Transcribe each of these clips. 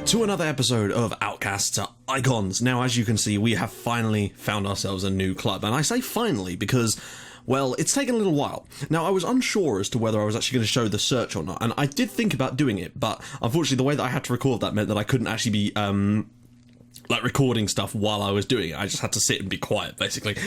to another episode of Outcasts to Icons. Now, as you can see, we have finally found ourselves a new club, and I say finally because, well, it's taken a little while. Now, I was unsure as to whether I was actually going to show the search or not, and I did think about doing it, but unfortunately the way that I had to record that meant that I couldn't actually be, recording stuff while I was doing it. I just had to sit and be quiet, basically,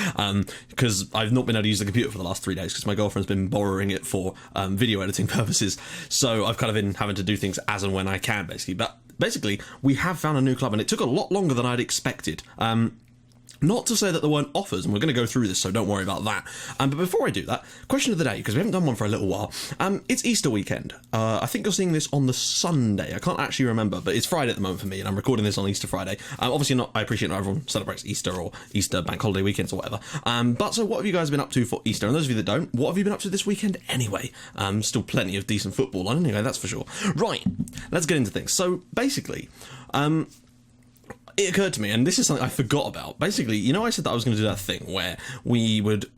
because I've not been able to use the computer for the last 3 days because my girlfriend's been borrowing it for video editing purposes, so I've kind of been having to do things as and when I can, basically. But basically, we have found a new club, and it took a lot longer than I'd expected. Not to say that there weren't offers, and we're going to go through this, so don't worry about that. But before I do that, question of the day, because we haven't done one for a little while. It's Easter weekend. I think you're seeing this on the Sunday. I can't actually remember, but it's Friday at the moment for me, and I'm recording this on Easter Friday. Obviously, I appreciate not everyone celebrates Easter or Easter bank holiday weekends or whatever. But so what have you guys been up to for Easter? And those of you that don't, what have you been up to this weekend anyway? Still plenty of decent football on anyway, that's for sure. Right, let's get into things. So basically, it occurred to me, and this is something I forgot about. Basically, you know, I said that I was going to do that thing where we would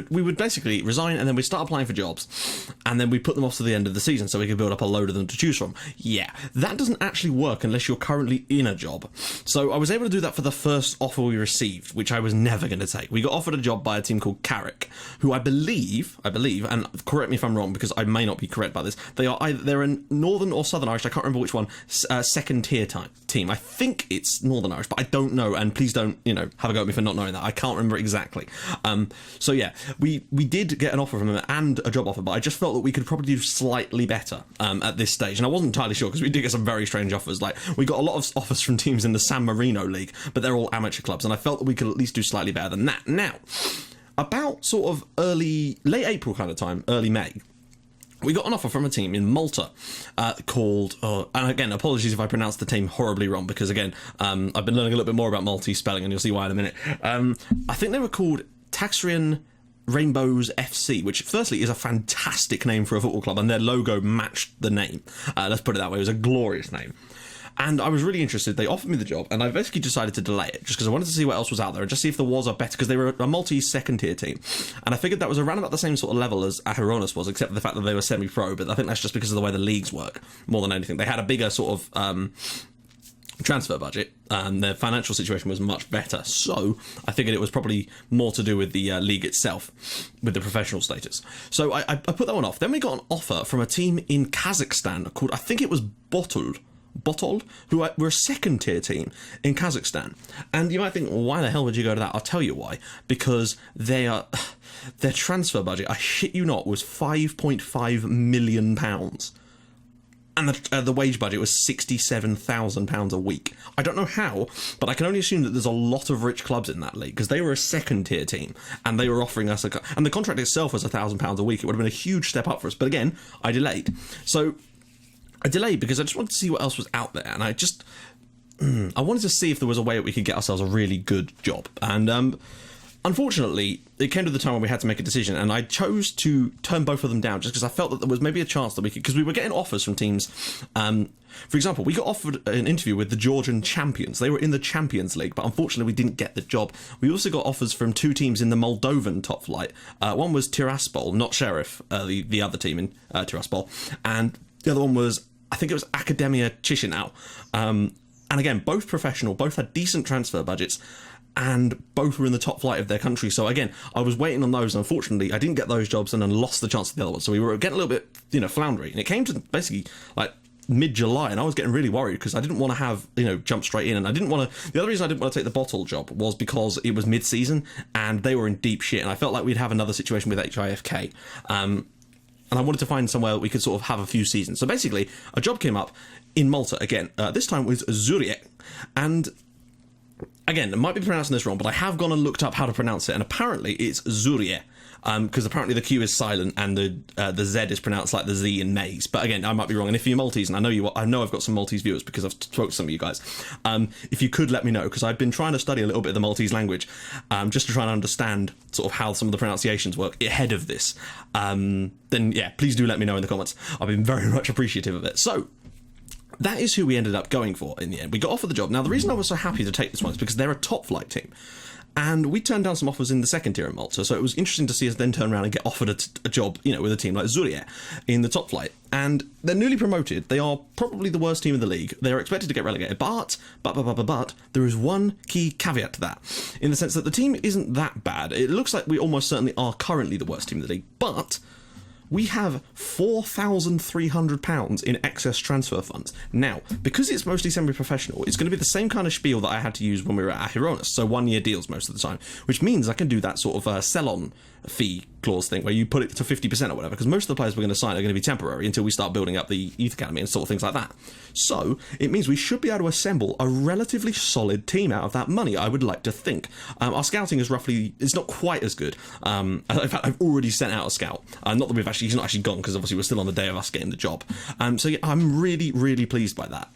we would basically resign and then we'd start applying for jobs and then we put them off to the end of the season so we could build up a load of them to choose from. Yeah, that doesn't actually work unless you're currently in a job. So I was able to do that for the first offer we received, which I was never going to take. We got offered a job by a team called Carrick, who I believe, and correct me if I'm wrong because I may not be correct by this, they're a Northern or Southern Irish, I can't remember which one, second tier team. I think it's Northern Irish, but I don't know, and please don't, have a go at me for not knowing that. I can't remember exactly. So yeah, we did get an offer from them and a job offer, but I just felt that we could probably do slightly better at this stage, and I wasn't entirely sure because we did get some very strange offers. Like, we got a lot of offers from teams in the San Marino League, but they're all amateur clubs, and I felt that we could at least do slightly better than that. Now, about sort of late April kind of time, early May, we got an offer from a team in Malta called, and again, apologies if I pronounced the team horribly wrong, because again, I've been learning a little bit more about Maltese spelling, and you'll see why in a minute. I think they were called Taxrian Rainbows FC, which firstly is a fantastic name for a football club, and their logo matched the name. Let's put it that way. It was a glorious name. And I was really interested. They offered me the job, and I basically decided to delay it just because I wanted to see what else was out there and just see if there was a better, because they were a Maltese second-tier team. And I figured that was around about the same sort of level as Acheronis was, except for the fact that they were semi-pro, but I think that's just because of the way the leagues work, more than anything. They had a bigger sort of transfer budget, and their financial situation was much better, so I figured it was probably more to do with the league itself, with the professional status. So I put that one off. Then we got an offer from a team in Kazakhstan called, I think it was Botol, who were a second-tier team in Kazakhstan. And you might think, well, why the hell would you go to that? I'll tell you why. Because their transfer budget, I shit you not, was £5.5 million. And the wage budget was £67,000 a week. I don't know how, but I can only assume that there's a lot of rich clubs in that league, because they were a second-tier team, and they were offering us and the contract itself was £1,000 a week. It would have been a huge step up for us, but again, I delayed. So I delayed because I just wanted to see what else was out there, and I wanted to see if there was a way that we could get ourselves a really good job. And unfortunately, it came to the time when we had to make a decision, and I chose to turn both of them down just because I felt that there was maybe a chance that we could, because we were getting offers from teams. For example, we got offered an interview with the Georgian champions. They were in the Champions League, but unfortunately we didn't get the job. We also got offers from two teams in the Moldovan top flight. One was Tiraspol, not Sheriff, the other team in Tiraspol, and the other one was, I think it was Academia Chisinau. And again, both professional, both had decent transfer budgets, and both were in the top flight of their country. So again, I was waiting on those, and unfortunately I didn't get those jobs and then lost the chance of the other one. So we were getting a little bit, floundery. And it came to basically like mid-July, and I was getting really worried because I didn't want to have, jump straight in. And I didn't want to, the other reason I didn't want to take the bottle job was because it was mid-season and they were in deep shit. And I felt like we'd have another situation with HIFK. And I wanted to find somewhere that we could sort of have a few seasons. So basically, a job came up in Malta again. This time with Zurich. And again, I might be pronouncing this wrong, but I have gone and looked up how to pronounce it. And apparently it's Zurich. Because apparently the Q is silent and the Z is pronounced like the Z in maize. But again, I might be wrong. And if you're Maltese, and I know I've got some Maltese viewers because I've spoken to some of you guys, if you could let me know, because I've been trying to study a little bit of the Maltese language, just to try and understand sort of how some of the pronunciations work ahead of this. Then yeah, please do let me know in the comments. I've been very much appreciative of it. So that is who we ended up going for in the end. We got offered the job. Now, the reason I was so happy to take this one is because they're a top flight team. and we turned down some offers in the second tier in Malta, so it was interesting to see us then turn around and get offered a job, with a team like Zuriye in the top flight. And they're newly promoted. They are probably the worst team in the league. They are expected to get relegated, but there is one key caveat to that, in the sense that the team isn't that bad. It looks like we almost certainly are currently the worst team in the league, but we have £4,300 in excess transfer funds. Now, because it's mostly semi-professional, it's going to be the same kind of spiel that I had to use when we were at Ahironis, so 1 year deals most of the time, which means I can do that sort of sell-on fee clause thing where you put it to 50% or whatever, because most of the players we're going to sign are going to be temporary until we start building up the youth academy and sort of things like that. So it means we should be able to assemble a relatively solid team out of that money, I would like to think. Our scouting is it's not quite as good. In fact, I've already sent out a scout. Not that he's not actually gone, because obviously we're still on the day of us getting the job. So yeah, I'm really, really pleased by that.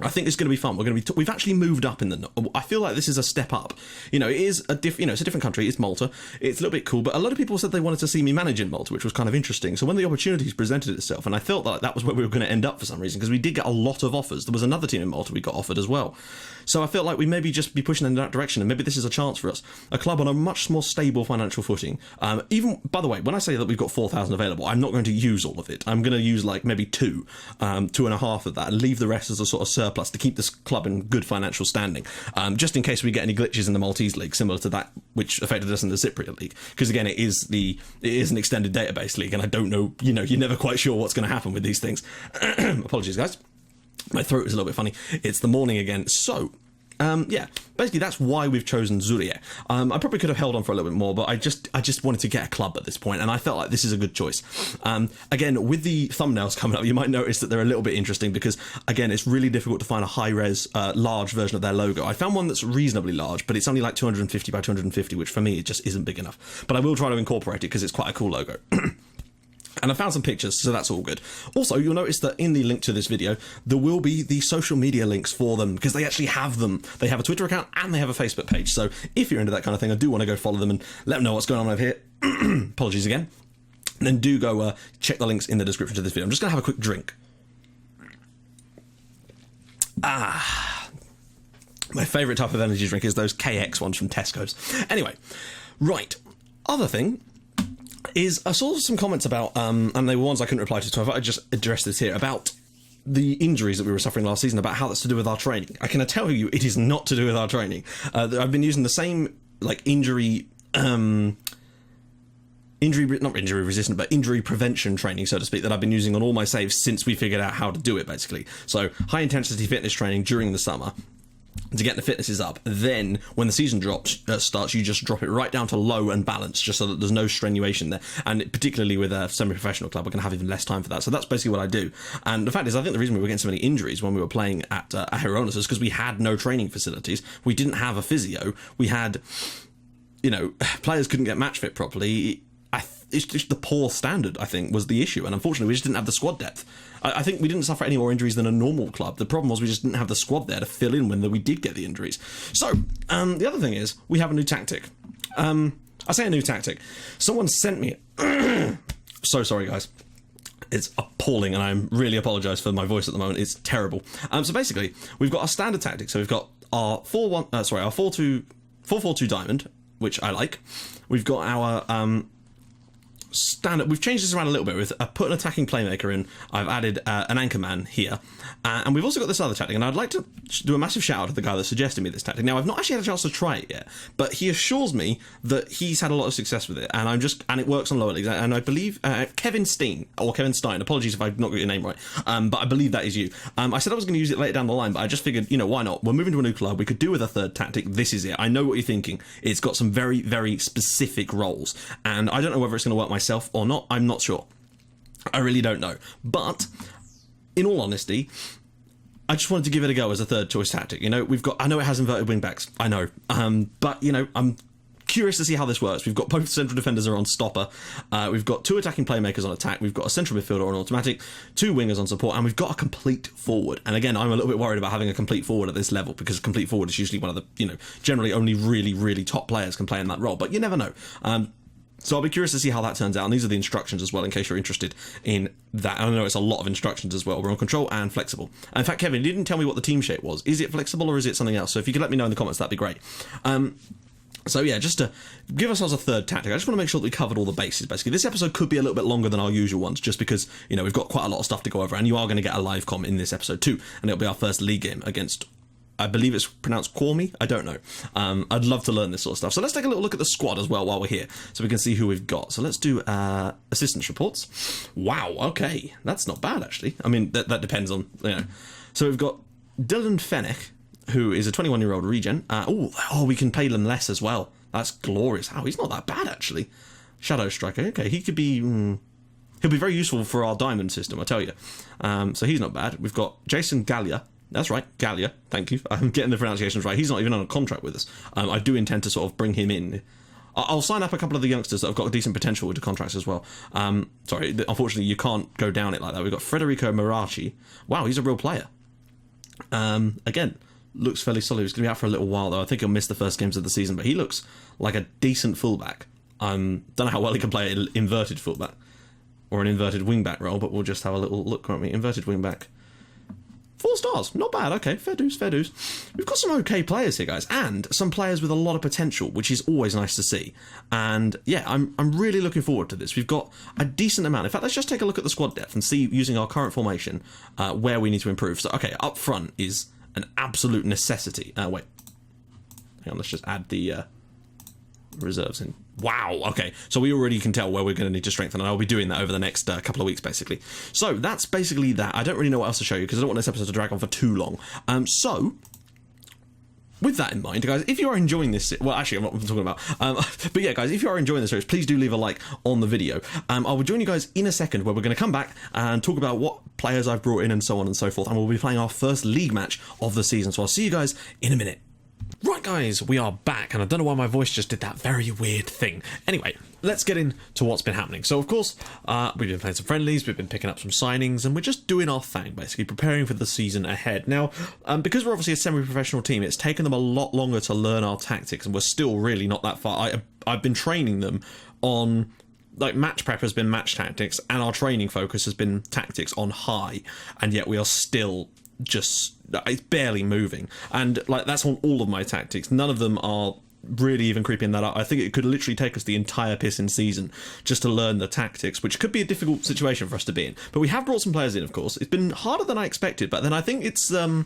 I think it's going to be fun. We've actually moved up in the. I feel like this is a step up. It is it's a different country. It's Malta. It's a little bit cool, but a lot of people said they wanted to see me manage in Malta, which was kind of interesting. So when the opportunities presented itself, and I felt like that was where we were going to end up for some reason, because we did get a lot of offers. There was another team in Malta we got offered as well. So I felt like we maybe just be pushing in that direction, and maybe this is a chance for us. A club on a much more stable financial footing. Even, by the way, when I say that we've got 4,000 available, I'm not going to use all of it. I'm going to use like maybe 2.5 of that, and leave the rest as a sort of surplus to keep this club in good financial standing, just in case we get any glitches in the Maltese league, similar to that which affected us in the Cypriot league. Because again, it is an extended database league, and I don't know, you're never quite sure what's going to happen with these things. Apologies, guys. My throat is a little bit funny. It's the morning again. So, basically that's why we've chosen Zuriye. I probably could have held on for a little bit more, but I just wanted to get a club at this point, and I felt like this is a good choice. Again, with the thumbnails coming up, you might notice that they're a little bit interesting, because again, it's really difficult to find a high-res, large version of their logo. I found one that's reasonably large, but it's only like 250 by 250, which for me, it just isn't big enough. But I will try to incorporate it, because it's quite a cool logo. And I found some pictures, so that's all good. Also, you'll notice that in the link to this video, there will be the social media links for them, because they actually have them. They have a Twitter account and they have a Facebook page. So if you're into that kind of thing, I do want to go follow them and let them know what's going on over here. Apologies again. And then do go check the links in the description to this video. I'm just going to have a quick drink. My favourite type of energy drink is those KX ones from Tesco's. Anyway, right. Other thing is I saw some comments about, and they were ones I couldn't reply to, so I thought I'd just address this here, about the injuries that we were suffering last season, about how that's to do with our training. I can tell you it is not to do with our training. I've been using the same, injury prevention training, so to speak, that I've been using on all my saves since we figured out how to do it, basically. So, high-intensity fitness training during the summer to get the fitnesses up. Then, when the season starts, you just drop it right down to low and balance, just so that there's no strenuation there. And particularly with a semi-professional club, we're going to have even less time for that. So that's basically what I do. And the fact is, I think the reason we were getting so many injuries when we were playing at Ahironis is because we had no training facilities. We didn't have a physio. We had, players couldn't get match fit properly. It's just the poor standard, I think, was the issue. And unfortunately, we just didn't have the squad depth. I think we didn't suffer any more injuries than a normal club. The problem was we just didn't have the squad there to fill in when we did get the injuries. So, the other thing is, we have a new tactic. I say a new tactic. Someone sent me... So sorry, guys. It's appalling, and I really apologise for my voice at the moment. It's terrible. So basically, we've got our standard tactic. So we've got our 4-4-2 diamond, which I like. We've got our... standard. We've changed this around a little bit. With put an attacking playmaker in. I've added an anchorman here, and we've also got this other tactic. And I'd like to do a massive shout out to the guy that suggested me this tactic. Now, I've not actually had a chance to try it yet, but he assures me that he's had a lot of success with it, and it works on lower leagues. And I believe Kevin Stein. Apologies if I've not got your name right, but I believe that is you. I said I was going to use it later down the line, but I just figured, why not? We're moving to a new club. We could do with a third tactic. This is it. I know what you're thinking. It's got some very, very specific roles, and I don't know whether it's going to work myself or not. I'm not sure. I really don't know. But in all honesty, I just wanted to give it a go as a third choice tactic. I know it has inverted wing backs. I know. But I'm curious to see how this works. We've got both central defenders are on stopper. We've got 2 attacking playmakers on attack. We've got a central midfielder on automatic, 2 wingers on support, and we've got a complete forward. And again, I'm a little bit worried about having a complete forward at this level, because a complete forward is usually one of the, generally only really, really top players can play in that role. But you never know. So I'll be curious to see how that turns out, and these are the instructions as well, in case you're interested in that. I know it's a lot of instructions as well. We're on control and flexible. And in fact, Kevin, you didn't tell me what the team shape was. Is it flexible or is it something else? So if you could let me know in the comments, that'd be great. So yeah, just to give ourselves a third tactic, I just want to make sure that we covered all the bases, basically. This episode could be a little bit longer than our usual ones, just because, you know, we've got quite a lot of stuff to go over, and you are going to get a live com in this episode too, and it'll be our first league game against, I believe it's pronounced Cormy, I don't know. I'd love to learn this sort of stuff. So let's take a little look at the squad as well while we're here, so we can see who we've got. So let's do assistance reports. Wow, okay, that's not bad actually. I mean, that depends on, you know. So we've got Dylan Fennick, who is a 21-year-old regen. We can pay them less as well. That's glorious. Oh, he's not that bad, actually. Shadow Striker. Okay, he could be... he'll be very useful for our diamond system, I tell you. So he's not bad. We've got Jason Gallia. That's right, Gallia. Thank you. I'm getting the pronunciations right. He's not even on a contract with us. I do intend to sort of bring him in. I'll sign up a couple of the youngsters that have got a decent potential with the contracts as well. Sorry, unfortunately, you can't go down it like that. We've got Federico Marachi. Wow, he's a real player. Again, looks fairly solid. He's going to be out for a little while, though. I think he'll miss the first games of the season, but he looks like a decent fullback. Don't know how well he can play an inverted fullback or an inverted wingback role, but we'll just have a little look, won't we? Inverted wingback. 4 stars, not bad. Okay, fair dues, fair dues. We've got some okay players here, guys, and some players with a lot of potential, which is always nice to see. And yeah, I'm really looking forward to this. We've got a decent amount. In fact, let's just take a look at the squad depth and see, using our current formation, where we need to improve. So, okay, up front is an absolute necessity. Wait, hang on, let's just add the reserves in. Wow, okay, so we already can tell where we're going to need to strengthen, and I'll be doing that over the next couple of weeks, basically. So that's basically that. I don't really know what else to show you, because I don't want this episode to drag on for too long. So, with that in mind, guys, if you are enjoying this... Well, actually, I'm not talking about... but yeah, guys, if you are enjoying this series, please do leave a like on the video. I will join you guys in a second, where we're going to come back and talk about what players I've brought in and so on and so forth, and we'll be playing our first league match of the season. So I'll see you guys in a minute. Right, guys, we are back, and I don't know why my voice just did that very weird thing. Anyway, let's get into what's been happening. So, of course, we've been playing some friendlies, we've been picking up some signings, and we're just doing our thing, basically, preparing for the season ahead. Now, because we're obviously a semi-professional team, it's taken them a lot longer to learn our tactics, and we're still really not that far. I've been training them on... Like, match prep has been match tactics, and our training focus has been tactics on high, and yet we are still... just it's barely moving, and like that's on all of my tactics. None of them are really even creeping that up. I think it could literally take us the entire pissing season just to learn the tactics, which could be a difficult situation for us to be in. But we have brought some players in, of course. It's been harder than I expected, but then I think it's a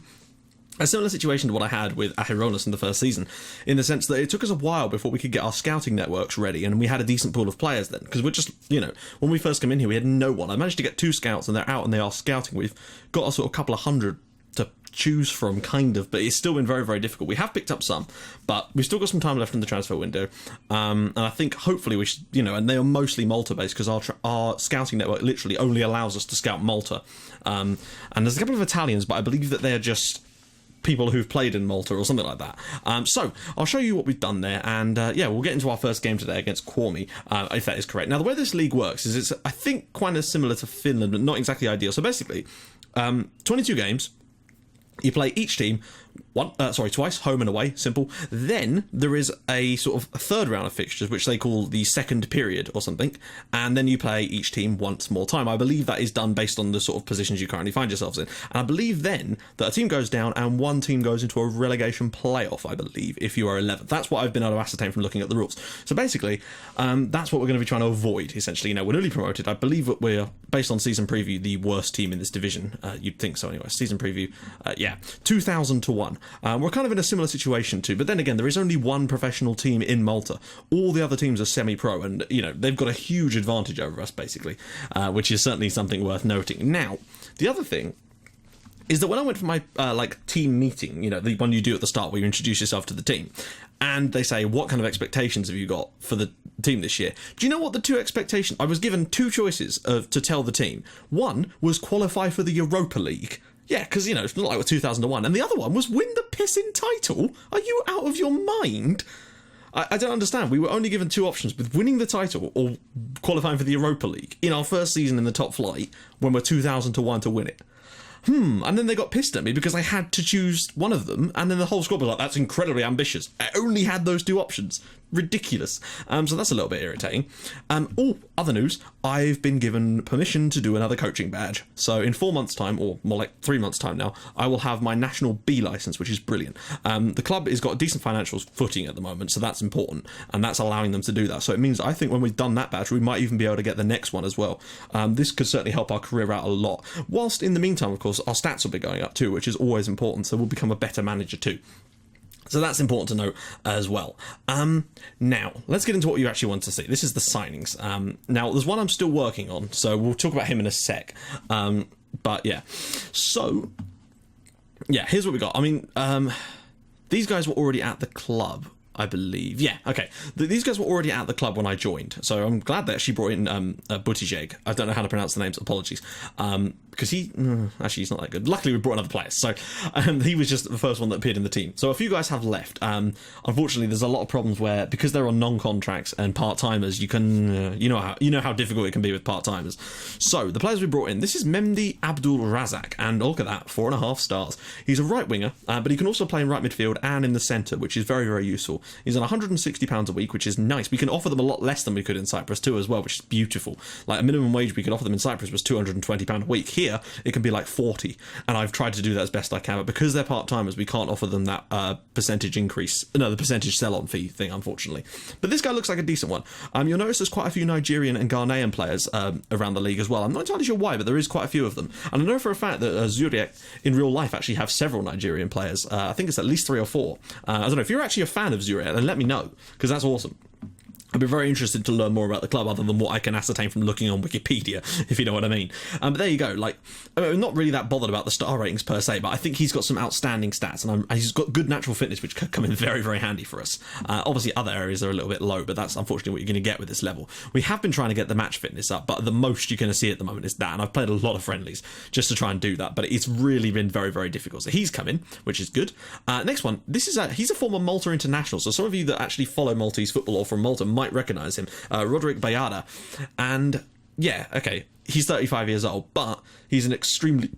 similar situation to what I had with Ahironis in the first season, in the sense that it took us a while before we could get our scouting networks ready, and we had a decent pool of players then, because we're just, you know, when we first came in here, we had no one. I managed to get 2 scouts, and they're out and they are scouting. We've got a sort of couple of hundred to choose from, kind of, but it's still been very, very difficult. We have picked up some, but we've still got some time left in the transfer window, and I think hopefully we should, you know, and they are mostly Malta based, because our scouting network literally only allows us to scout Malta, and there's a couple of Italians, but I believe that they're just people who've played in Malta or something like that. So I'll show you what we've done there, and yeah, we'll get into our first game today against Cormy, if that is correct. Now, the way this league works is it's, I think, quite similar to Finland, but not exactly ideal. So basically, 22 games. You play each team twice, home and away, simple. Then there is a sort of a third round of fixtures, which they call the second period or something, and then you play each team once more time. I believe that is done based on the sort of positions you currently find yourselves in. And I believe then that a team goes down and one team goes into a relegation playoff, I believe, if you are 11th. That's what I've been able to ascertain from looking at the rules. So basically, that's what we're going to be trying to avoid, essentially. You know, we're newly promoted. I believe that we're, based on season preview, the worst team in this division. You'd think so anyway. Season preview, yeah, 2,000 to 1. We're kind of in a similar situation too, but then again, there is only one professional team in Malta. All the other teams are semi-pro, and you know they've got a huge advantage over us, basically, which is certainly something worth noting. Now, the other thing is that when I went for my like team meeting, you know, the one you do at the start where you introduce yourself to the team, and they say, what kind of expectations have you got for the team this year? Do you know what the 2 expectations? I was given 2 choices to tell the team. One was qualify for the Europa League. Yeah, because, you know, it's not like we're 2001. And the other one was win the pissing title. Are you out of your mind? I don't understand. We were only given 2 options, with winning the title or qualifying for the Europa League in our first season in the top flight when we're 2,000 to 1 to win it. And then they got pissed at me because I had to choose one of them, and then the whole squad was like, that's incredibly ambitious. I only had those 2 options. ridiculous. So that's a little bit irritating. Other news, I've been given permission to do another coaching badge. So in 4 months' time, or more like 3 months' time now, I will have my National B licence, which is brilliant. The club has got a decent financial footing at the moment, so that's important, and that's allowing them to do that. So it means I think when we've done that badge, we might even be able to get the next one as well. This could certainly help our career out a lot. Whilst in the meantime, of course, our stats will be going up too, which is always important, so we'll become a better manager too. So that's important to note as well. Now, let's get into what you actually want to see. This is the signings. Now, there's one I'm still working on, so we'll talk about him in a sec. But yeah. So, yeah, here's what we got. I mean, these guys were already at the club, I believe. Yeah, okay. These guys were already at the club when I joined, so I'm glad they actually brought in Buttigieg. I don't know how to pronounce the names, apologies. Because actually, he's not that good. Luckily, we brought another player, so he was just the first one that appeared in the team. So a few guys have left. Unfortunately, there's a lot of problems where, because they're on non-contracts and part-timers, you can, you know how difficult it can be with part-timers. So the players we brought in, this is Memdi Abdul Razak, and look at that, 4.5 stars. He's a right winger, but he can also play in right midfield and in the centre, which is very, very useful. He's on £160 a week, which is nice. We can offer them a lot less than we could in Cyprus too, as well, which is beautiful. Like a minimum wage we could offer them in Cyprus was £220 a week. Here, it can be like 40, and I've tried to do that as best I can, but because they're part-timers, we can't offer them that percentage increase, no, the percentage sell-on fee thing, unfortunately. But this guy looks like a decent one. You'll notice there's quite a few Nigerian and Ghanaian players around the league as well. I'm not entirely sure why, but there is quite a few of them. And I know for a fact that Zurich in real life actually have several Nigerian players. I think it's at least 3 or 4. I don't know, if you're actually a fan of Zurich, then let me know, because that's awesome. I'd be very interested to learn more about the club other than what I can ascertain from looking on Wikipedia, if you know what I mean. But there you go. Like, I'm not really that bothered about the star ratings per se, but I think he's got some outstanding stats, and he's got good natural fitness, which could come in very, very handy for us. Obviously, other areas are a little bit low, but that's unfortunately what you're going to get with this level. We have been trying to get the match fitness up, but the most you're going to see at the moment is that, and I've played a lot of friendlies just to try and do that, but it's really been very, very difficult. So he's come in, which is good. Next one, he's a former Malta international, so some of you that actually follow Maltese football or from Malta might recognise him. Roderick Bayada, and yeah, okay, he's 35 years old, but he's an extremely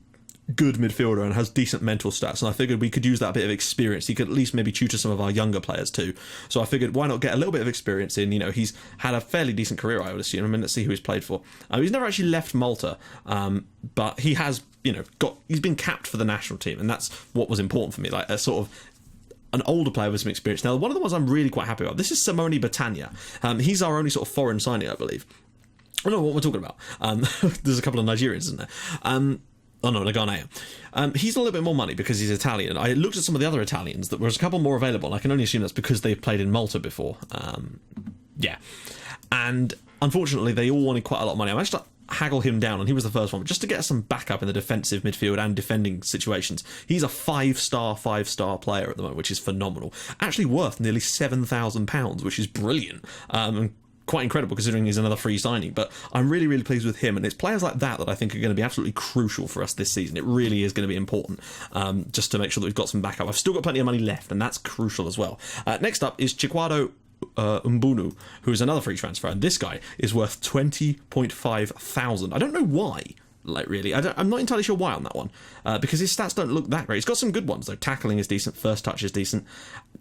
good midfielder and has decent mental stats, and I figured we could use that bit of experience. He could at least maybe tutor some of our younger players too, so I figured why not get a little bit of experience in. He's had a fairly decent career, I would assume. I mean, let's see who he's played for. He's never actually left Malta, but he has, he's been capped for the national team, and that's what was important for me, like a sort of an older player with some experience. Now, one of the ones I'm really quite happy about, this is Simone Batania. He's our only sort of foreign signing, I believe. I don't know what we're talking about. There's a couple of Nigerians, isn't there? Oh no, a Ghanaian. He's a little bit more money because he's Italian. I looked at some of the other Italians, that was a couple more available, and I can only assume that's because they've played in Malta before. Yeah. And unfortunately, they all wanted quite a lot of money. I managed to haggle him down, and he was the first one, just to get some backup in the defensive midfield and defending situations. He's a 5-star player at the moment, which is phenomenal. Actually worth nearly £7,000, which is brilliant. And quite incredible considering he's another free signing, but I'm really, really pleased with him, and it's players like that I think are going to be absolutely crucial for us this season. It really is going to be important, just to make sure that we've got some backup. I've still got plenty of money left, and that's crucial as well. Next up is Chikwado Mbunu, who is another free transfer, and this guy is worth 20.5 thousand. I don't know why, like, really. I'm not entirely sure why on that one, because his stats don't look that great. He's got some good ones though. Tackling is decent, first touch is decent,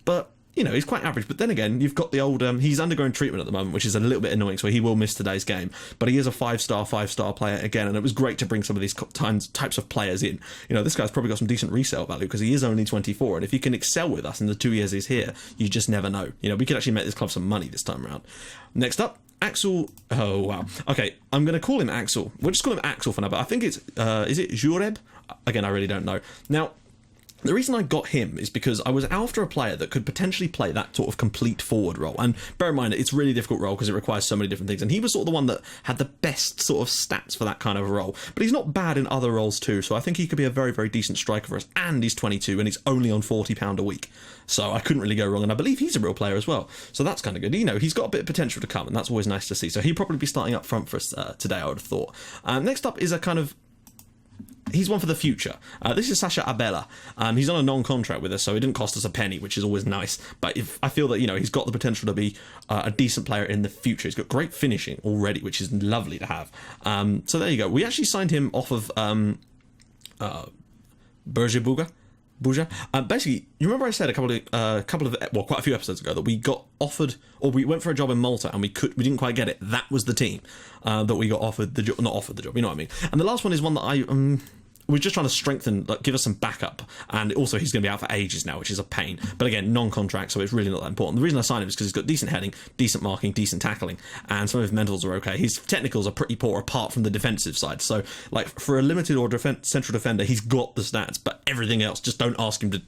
but he's quite average. But then again, you've got the old, he's undergoing treatment at the moment, which is a little bit annoying, so he will miss today's game. But he is a 5-star player again, and it was great to bring some of these types of players in. This guy's probably got some decent resale value because he is only 24, and if he can excel with us in the 2 years he's here, you just never know. We could actually make this club some money this time around. Next up, Axel. Oh, wow. Okay, I'm going to call him Axel. We'll just call him Axel for now, but I think it's, is it Jureb? Again, I really don't know. Now, the reason I got him is because I was after a player that could potentially play that sort of complete forward role. And bear in mind, it's a really difficult role because it requires so many different things. And he was sort of the one that had the best sort of stats for that kind of role. But he's not bad in other roles too. So I think he could be a very, very decent striker for us. And he's 22 and he's only on £40 a week. So I couldn't really go wrong. And I believe he's a real player as well. So that's kind of good. He's got a bit of potential to come, and that's always nice to see. So he'll probably be starting up front for us today, I would have thought. Next up is a kind of... He's one for the future. This is Sasha Abella. He's on a non-contract with us, so it didn't cost us a penny, which is always nice. But I feel that, he's got the potential to be a decent player in the future. He's got great finishing already, which is lovely to have. So there you go. We actually signed him off of Bergebuga. Buja. Basically, you remember I said quite a few episodes ago that we got offered, or we went for a job in Malta and we didn't quite get it. That was the team that we got offered the job, not offered the job. You know what I mean? And the last one is one that we're just trying to strengthen, like, give us some backup. And also, he's going to be out for ages now, which is a pain. But again, non-contract, so it's really not that important. The reason I signed him is because he's got decent heading, decent marking, decent tackling, and some of his mentals are okay. His technicals are pretty poor, apart from the defensive side. So, like, for a limited or central defender, he's got the stats, but everything else, just don't ask him to,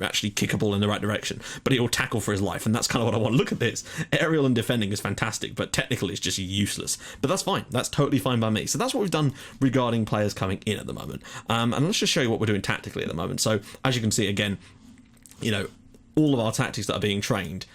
actually kick a ball in the right direction. But he'll tackle for his life, and that's kind of what I want. Look at this. Aerial and defending is fantastic, but technical is just useless. But that's fine. That's totally fine by me. So that's what we've done regarding players coming in at the moment. And let's just show you what we're doing tactically at the moment. So, as you can see, again, all of our tactics that are being trained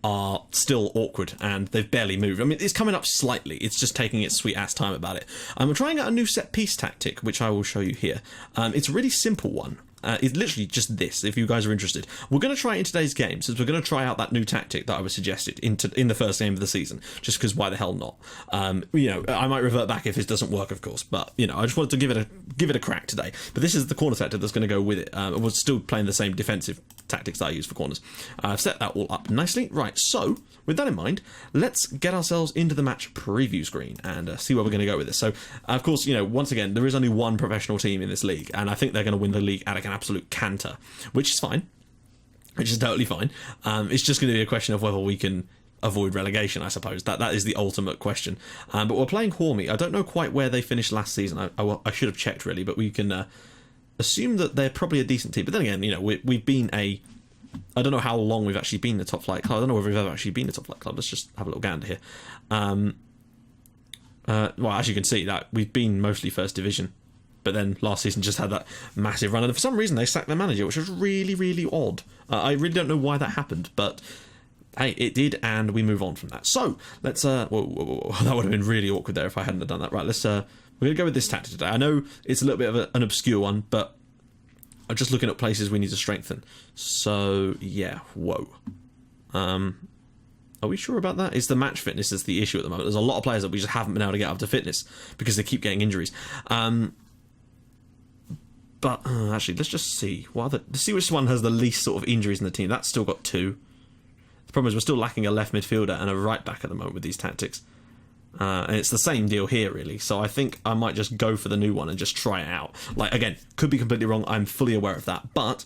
are still awkward, and they've barely moved. I mean, it's coming up slightly. It's just taking its sweet-ass time about it. We're trying out a new set-piece tactic, which I will show you here. It's a really simple one. It's literally just this, if you guys are interested. We're going to try it in today's game, since we're going to try out that new tactic that I was suggested in the first game of the season, just because why the hell not? I might revert back if this doesn't work, of course, but, I just wanted to give it a crack today. But this is the corner tactic that's going to go with it. We're still playing the same defensive tactics that I use for corners. I've set that all up nicely. Right, so, with that in mind, let's get ourselves into the match preview screen and see where we're going to go with this. So, of course, once again, there is only one professional team in this league, and I think they're going to win the league at an absolute canter, which is fine. Which is totally fine. It's just going to be a question of whether we can avoid relegation, I suppose. That is the ultimate question. But we're playing Hormy. I don't know quite where they finished last season. I should have checked, really, but we can assume that they're probably a decent team. But then again, we've been I don't know how long we've actually been the top flight club. I don't know whether we've ever actually been the top flight club. Let's just have a little gander here. Well, as you can see, that we've been mostly first division, but then last season just had that massive run, and for some reason they sacked their manager, which was really, really odd. I really don't know why that happened, but hey, it did, and we move on from that. So let's whoa, that would have been really awkward there if I hadn't have done that. Right, let's we're gonna go with this tactic today. I know it's a little bit of an obscure one, but I'm just looking at places we need to strengthen. So yeah, whoa. Are we sure about that? It's the match fitness that's the issue at the moment. There's a lot of players that we just haven't been able to get up to fitness because they keep getting injuries. But actually, let's just see. Let's see which one has the least sort of injuries in the team. That's still got 2. The problem is we're still lacking a left midfielder and a right back at the moment with these tactics. And it's the same deal here, really. So I think I might just go for the new one and just try it out. Like, again, could be completely wrong. I'm fully aware of that. But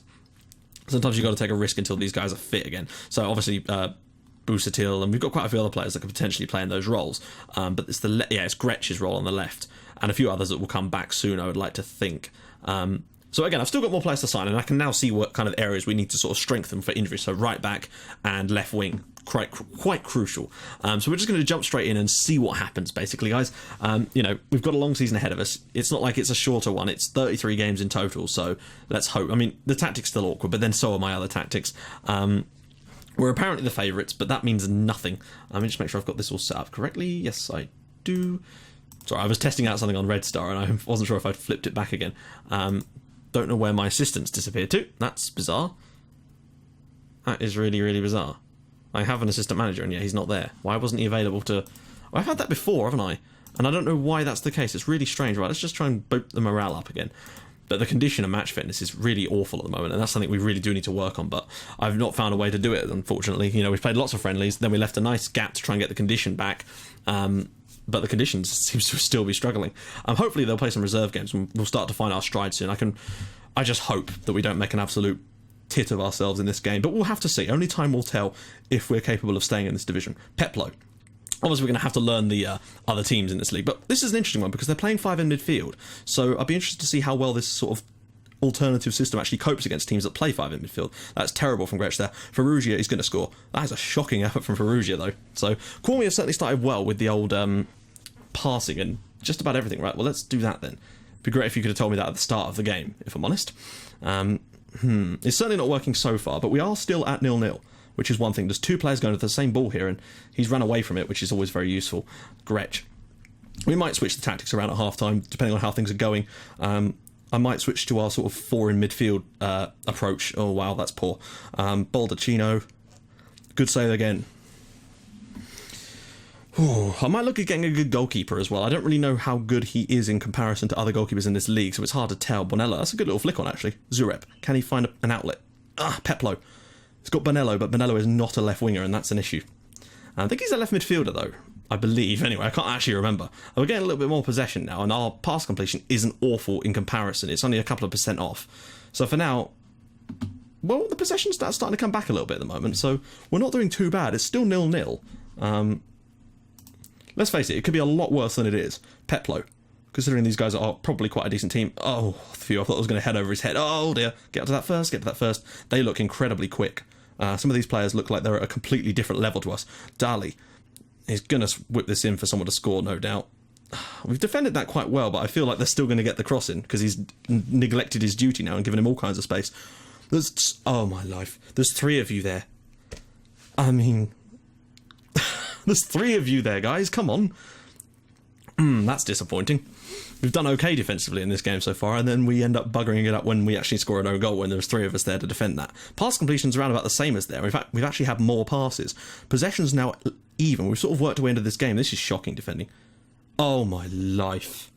sometimes you've got to take a risk until these guys are fit again. So obviously, Busatil, and we've got quite a few other players that could potentially play in those roles. But it's it's Gretsch's role on the left, and a few others that will come back soon, I would like to think. So again, I've still got more players to sign, and I can now see what kind of areas we need to sort of strengthen for injury. So right back and left wing, quite crucial. So we're just going to jump straight in and see what happens, basically, guys. We've got a long season ahead of us. It's not like it's a shorter one. It's 33 games in total, so let's hope. I mean, the tactic's still awkward, but then so are my other tactics. We're apparently the favourites, but that means nothing. Let me just make sure I've got this all set up correctly. Yes, I do. Sorry, I was testing out something on Red Star, and I wasn't sure if I'd flipped it back again. Don't know where my assistants disappeared to. That's bizarre. That is really, really bizarre. I have an assistant manager, and yet he's not there. Why wasn't he available to... I've had that before, haven't I? And I don't know why that's the case. It's really strange. Right, let's just try and boot the morale up again. But the condition of match fitness is really awful at the moment, and that's something we really do need to work on, but I've not found a way to do it, unfortunately. We've played lots of friendlies, then we left a nice gap to try and get the condition back, but the condition seems to still be struggling. Hopefully they'll play some reserve games, and we'll start to find our stride soon. I just hope that we don't make an absolute tit of ourselves in this game, but we'll have to see. Only time will tell if we're capable of staying in this division. Peplo. Obviously, we're going to have to learn the other teams in this league, but this is an interesting one because they're playing 5 in midfield, so I'd be interested to see how well this sort of alternative system actually copes against teams that play 5 in midfield. That's terrible from Gretsch there. Ferrugia is going to score. That is a shocking effort from Ferrugia, though. So, Cormier have certainly started well with the old passing and just about everything. Right, well, let's do that then. It'd be great if you could have told me that at the start of the game, if I'm honest. It's certainly not working so far, but we are still at 0-0. Which is one thing. There's 2 players going to the same ball here, and he's run away from it, which is always very useful. Gretsch. We might switch the tactics around at half-time, depending on how things are going. I might switch to our sort of 4 in midfield approach. Oh, wow, that's poor. Baldacchino. Good save again. I might look at getting a good goalkeeper as well. I don't really know how good he is in comparison to other goalkeepers in this league, so it's hard to tell. Bonello, that's a good little flick on, actually. Zurep, can he find an outlet? Peplo. It's got Bonello, but Bonello is not a left winger, and that's an issue. I think he's a left midfielder, though. I believe, anyway. I can't actually remember. We're getting a little bit more possession now, and our pass completion isn't awful in comparison. It's only a couple of % off. So for now, well, the possession stat's starting to come back a little bit at the moment, so we're not doing too bad. It's still 0-0. Let's face it, it could be a lot worse than it is. Peplo, considering these guys are probably quite a decent team. Oh, phew, I thought I was going to head over his head. Oh dear, get to that first. They look incredibly quick. Some of these players look like they're at a completely different level to us. Dali is going to whip this in for someone to score, no doubt. We've defended that quite well, but I feel like they're still going to get the cross in because he's neglected his duty now and given him all kinds of space. Oh my life, there's 3 of you there. I mean... There's 3 of you there, guys. Come on. That's disappointing. We've done okay defensively in this game so far, and then we end up buggering it up when we actually score an own goal when there's 3 of us there to defend that. Pass completion's around about the same as there. In fact, we've actually had more passes. Possession's now even. We've sort of worked our way into this game. This is shocking defending. Oh, my life.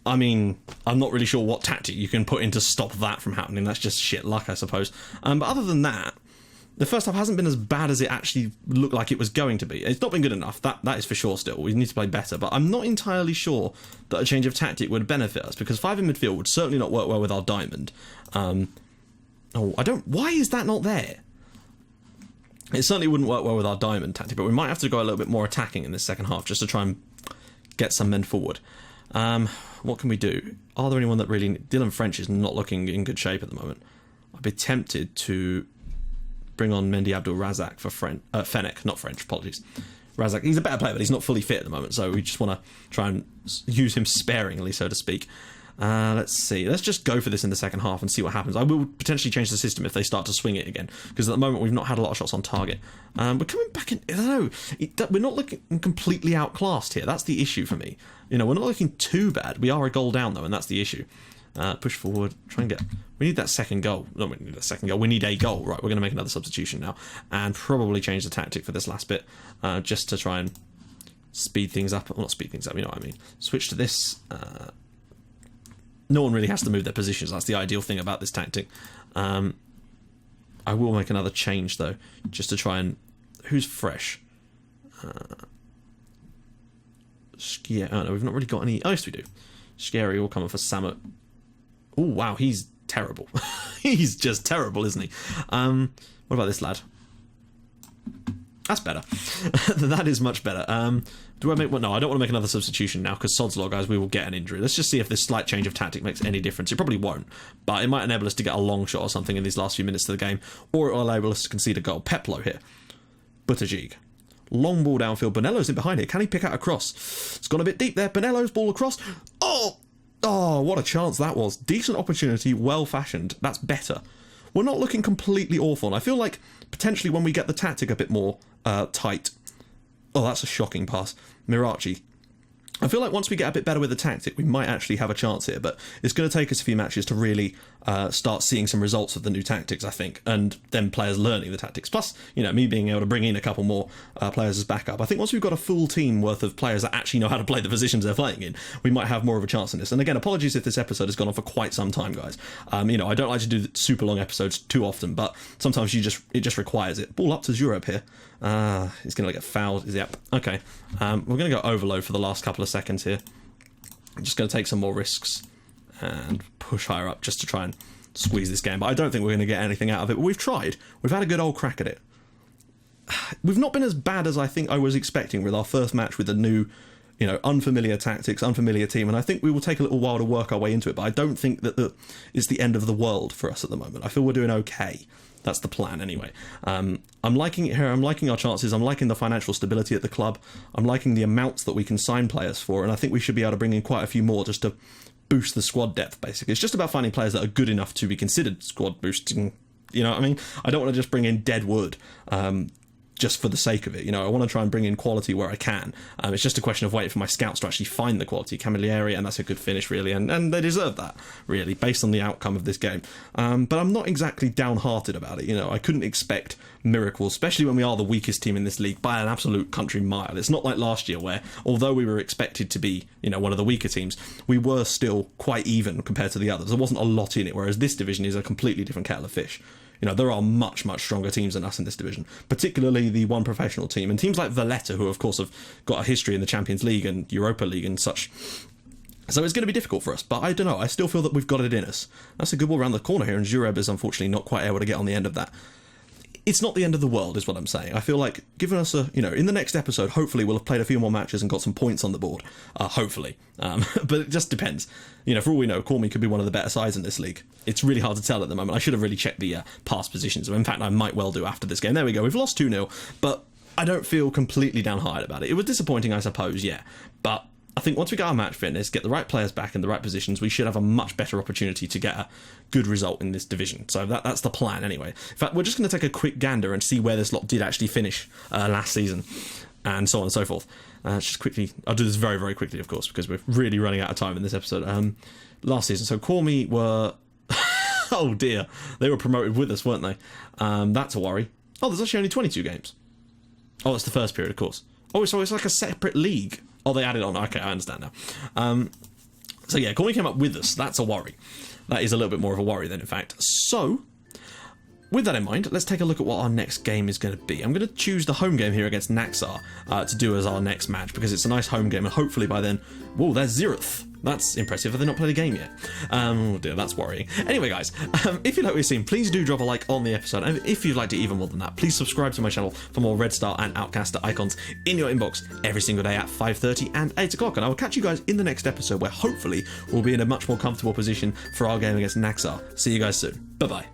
I mean, I'm not really sure what tactic you can put in to stop that from happening. That's just shit luck, I suppose. But other than that, the first half hasn't been as bad as it actually looked like it was going to be. It's not been good enough, that is for sure still. We need to play better, but I'm not entirely sure that a change of tactic would benefit us, because 5 in midfield would certainly not work well with our diamond. Why is that not there? It certainly wouldn't work well with our diamond tactic, but we might have to go a little bit more attacking in this second half, just to try and get some men forward. What can we do? Are there anyone that really... Dylan French is not looking in good shape at the moment. I'd be tempted to... bring on Mendy Abdul Razak for Fennec, not French, apologies. Razak, he's a better player, but he's not fully fit at the moment, so we just want to try and use him sparingly, so to speak. Let's see. Let's just go for this in the second half and see what happens. I will potentially change the system if they start to swing it again, because at the moment we've not had a lot of shots on target. We're coming back in... I don't know. We're not looking completely outclassed here. That's the issue for me. You know, we're not looking too bad. We are a goal down, though, and that's the issue. Push forward, try and get... We need that second goal. No, we need that second goal. We need a goal. Right, we're going to make another substitution now. And probably change the tactic for this last bit. Just to try and speed things up. Well, not speed things up, you know what I mean. Switch to this. No one really has to move their positions. That's the ideal thing about this tactic. I will make another change, though. Just to try and... Who's fresh? Oh, no, we've not really got any... Oh, yes, we do. Scary all coming for Samet. Oh, wow, he's terrible. He's just terrible, isn't he? What about this lad? That's better. That is much better. Do I make... Well, no, I don't want to make another substitution now, because sod's law, guys, we will get an injury. Let's just see if this slight change of tactic makes any difference. It probably won't, but it might enable us to get a long shot or something in these last few minutes of the game, or it will enable us to concede a goal. Peplo here. Buttigieg. Long ball downfield. Bonello's in behind here. Can he pick out a cross? It's gone a bit deep there. Bonello's ball across. Oh, what a chance that was. Decent opportunity, well-fashioned. That's better. We're not looking completely awful, and I feel like potentially when we get the tactic a bit more tight... Oh, that's a shocking pass. Mirachi. I feel like once we get a bit better with the tactic, we might actually have a chance here, but it's going to take us a few matches to really start seeing some results of the new tactics, I think, and then players learning the tactics. Plus, you know, me being able to bring in a couple more players as backup. I think once we've got a full team worth of players that actually know how to play the positions they're playing in, we might have more of a chance in this. And again, apologies if this episode has gone on for quite some time, guys. You know, I don't like to do super long episodes too often, but sometimes it just requires it. Ball up to Europe here. He's going to get fouled. Yep. Okay. We're going to go overload for the last couple of seconds here. I'm just going to take some more risks and push higher up just to try and squeeze this game. But I don't think we're going to get anything out of it. But we've tried. We've had a good old crack at it. We've not been as bad as I think I was expecting with our first match with the new, you know, unfamiliar tactics, unfamiliar team. And I think we will take a little while to work our way into it. But I don't think that it's the end of the world for us at the moment. I feel we're doing okay. That's the plan anyway. I'm liking it here. I'm liking our chances. I'm liking the financial stability at the club. I'm liking the amounts that we can sign players for. And I think we should be able to bring in quite a few more just to boost the squad depth, basically. It's just about finding players that are good enough to be considered squad boosting. You know what I mean? I don't want to just bring in dead wood just for the sake of it. You know, I want to try and bring in quality where I can. It's just a question of waiting for my scouts to actually find the quality. Camilleri, and that's a good finish, really, and they deserve that, really, based on the outcome of this game. But I'm not exactly downhearted about it. You know, I couldn't expect miracles, especially when we are the weakest team in this league by an absolute country mile. It's not like last year where, although we were expected to be, you know, one of the weaker teams, we were still quite even compared to the others. There wasn't a lot in it, whereas this division is a completely different kettle of fish. You know, there are much, much stronger teams than us in this division, particularly the one professional team. And teams like Valletta, who, of course, have got a history in the Champions League and Europa League and such. So it's going to be difficult for us, but I don't know. I still feel that we've got it in us. That's a good ball around the corner here, and Jureb is unfortunately not quite able to get on the end of that. It's not the end of the world, is what I'm saying. I feel like giving us a, you know, in the next episode, hopefully we'll have played a few more matches and got some points on the board. Hopefully. But it just depends. You know, for all we know, Cormy could be one of the better sides in this league. It's really hard to tell at the moment. I should have really checked the past positions. In fact, I might well do after this game. There we go. We've lost 2-0, but I don't feel completely downhearted about it. It was disappointing, I suppose, yeah. But I think once we get our match fitness, get the right players back in the right positions, we should have a much better opportunity to get a good result in this division. So that's the plan anyway. In fact, we're just going to take a quick gander and see where this lot did actually finish last season, and so on and so forth. Just quickly, I'll do this very, very quickly, of course, because we're really running out of time in this episode. Last season, so Cormy were... oh dear, they were promoted with us, weren't they? That's a worry. Oh, there's actually only 22 games. Oh, it's the first period, of course. Oh, so it's like a separate league. Oh, they added on. Okay, I understand now. So yeah, Cormy came up with us. That's a worry. That is a little bit more of a worry then, in fact. So, with that in mind, let's take a look at what our next game is going to be. I'm going to choose the home game here against Naxar to do as our next match, because it's a nice home game, and hopefully by then... Whoa, there's Zeroth. That's impressive. Have they not played a game yet? Oh dear, that's worrying. Anyway, guys, if you like what you've seen, please do drop a like on the episode. And if you'd like it even more than that, please subscribe to my channel for more Red Star and Outcaster icons in your inbox every single day at 5:30 and 8 o'clock. And I will catch you guys in the next episode, where hopefully we'll be in a much more comfortable position for our game against Naxar. See you guys soon. Bye-bye.